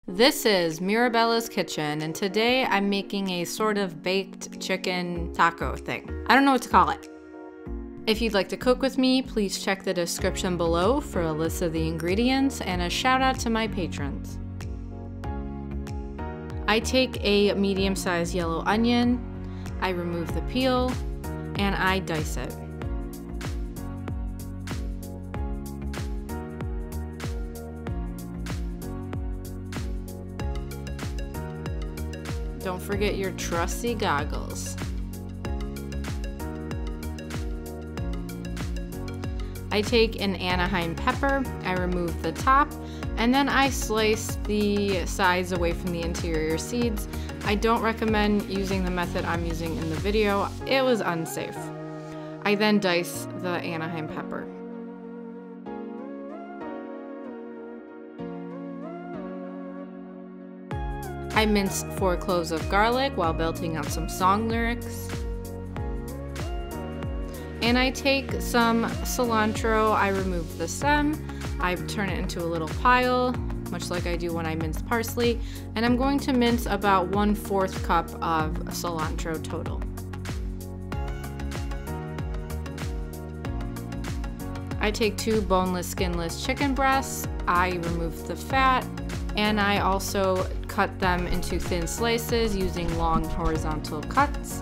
This is Mirabella's kitchen, and today I'm making a sort of baked chicken taco thing. I don't know what to call it. If you'd like to cook with me, please check the description below for a list of the ingredients and a shout out to my patrons. I take a medium-sized yellow onion, I remove the peel, and I dice it. Don't forget your trusty goggles. I take an Anaheim pepper, I remove the top, and then I slice the sides away from the interior seeds. I don't recommend using the method I'm using in the video. It was unsafe. I then dice the Anaheim pepper. I minced 4 cloves of garlic while belting out some song lyrics. And I take some cilantro, I remove the stem, I turn it into a little pile, much like I do when I mince parsley, and I'm going to mince about 1/4 cup of cilantro total. I take 2 boneless, skinless chicken breasts, I remove the fat, and I also cut them into thin slices using long horizontal cuts.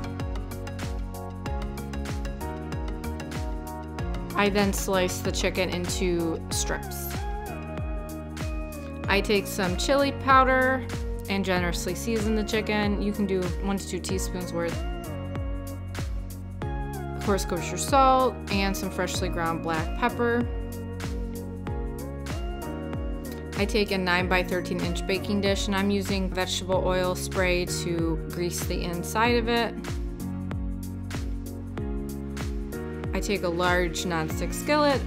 I then slice the chicken into strips. I take some chili powder and generously season the chicken. You can do 1 to 2 teaspoons worth. Coarse kosher salt and some freshly ground black pepper. I take a 9 by 13 inch baking dish and I'm using vegetable oil spray to grease the inside of it. I take a large nonstick skillet,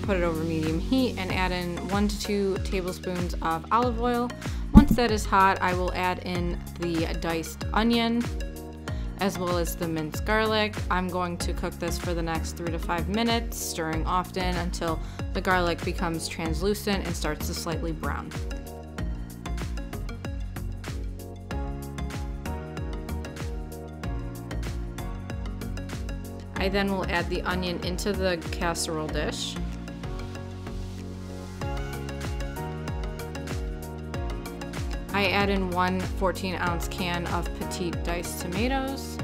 put it over medium heat, and add in 1 to 2 tablespoons of olive oil. Once that is hot, I will add in the diced onion, as well as the minced garlic. I'm going to cook this for the next 3 to 5 minutes, stirring often until the garlic becomes translucent and starts to slightly brown. I then will add the onion into the casserole dish. I add in 1 14-ounce can of petite diced tomatoes,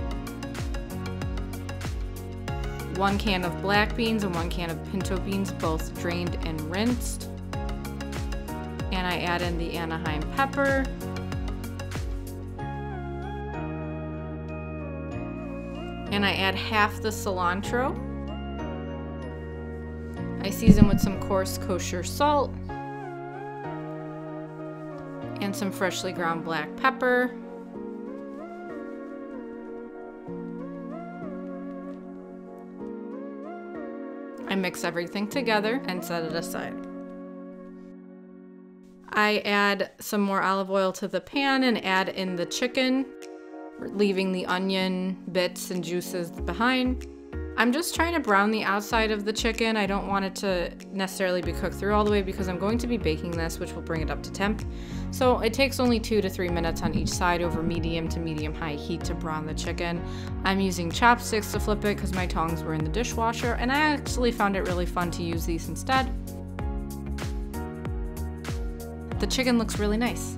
1 can of black beans and 1 can of pinto beans, both drained and rinsed. And I add in the Anaheim pepper, and I add half the cilantro. I season with some coarse kosher salt and some freshly ground black pepper. I mix everything together and set it aside. I add some more olive oil to the pan and add in the chicken, leaving the onion bits and juices behind. I'm just trying to brown the outside of the chicken. I don't want it to necessarily be cooked through all the way because I'm going to be baking this, which will bring it up to temp. So it takes only 2 to 3 minutes on each side over medium to medium-high heat to brown the chicken. I'm using chopsticks to flip it because my tongs were in the dishwasher, and I actually found it really fun to use these instead. The chicken looks really nice.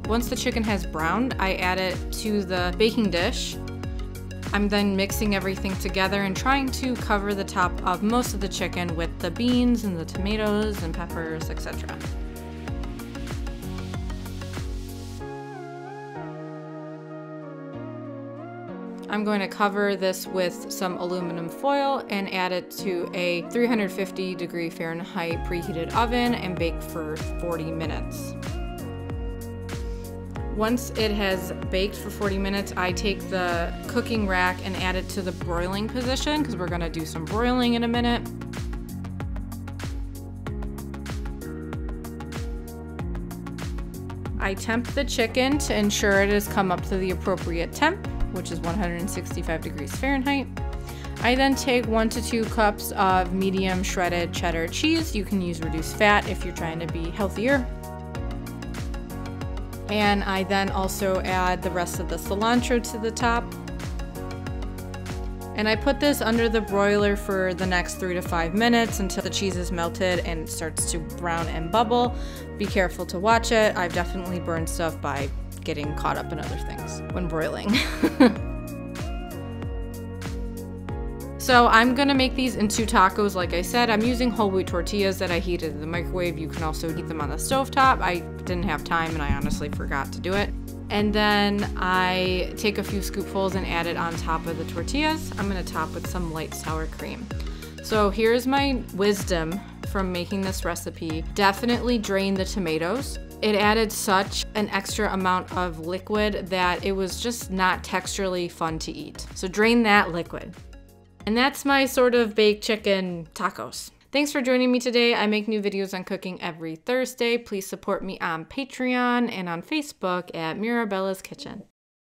Once the chicken has browned, I add it to the baking dish. I'm then mixing everything together and trying to cover the top of most of the chicken with the beans and the tomatoes and peppers, etc. I'm going to cover this with some aluminum foil and add it to a 350 Fahrenheit preheated oven and bake for 40 minutes. Once it has baked for 40 minutes, I take the cooking rack and add it to the broiling position because we're going to do some broiling in a minute. I temp the chicken to ensure it has come up to the appropriate temp, which is 165 degrees Fahrenheit. I then take 1 to 2 cups of medium shredded cheddar cheese. You can use reduced fat if you're trying to be healthier. And I then also add the rest of the cilantro to the top. And I put this under the broiler for the next 3 to 5 minutes until the cheese is melted and starts to brown and bubble. Be careful to watch it. I've definitely burned stuff by getting caught up in other things when broiling. So I'm gonna make these into tacos. Like I said, I'm using whole wheat tortillas that I heated in the microwave. You can also heat them on the stovetop. I didn't have time and I honestly forgot to do it. And then I take a few scoopfuls and add it on top of the tortillas. I'm gonna top with some light sour cream. So here's my wisdom from making this recipe. Definitely drain the tomatoes. It added such an extra amount of liquid that it was just not texturally fun to eat. So drain that liquid. And that's my sort of baked chicken tacos. Thanks for joining me today. I make new videos on cooking every Thursday. Please support me on Patreon and on Facebook at Mirabella's Kitchen.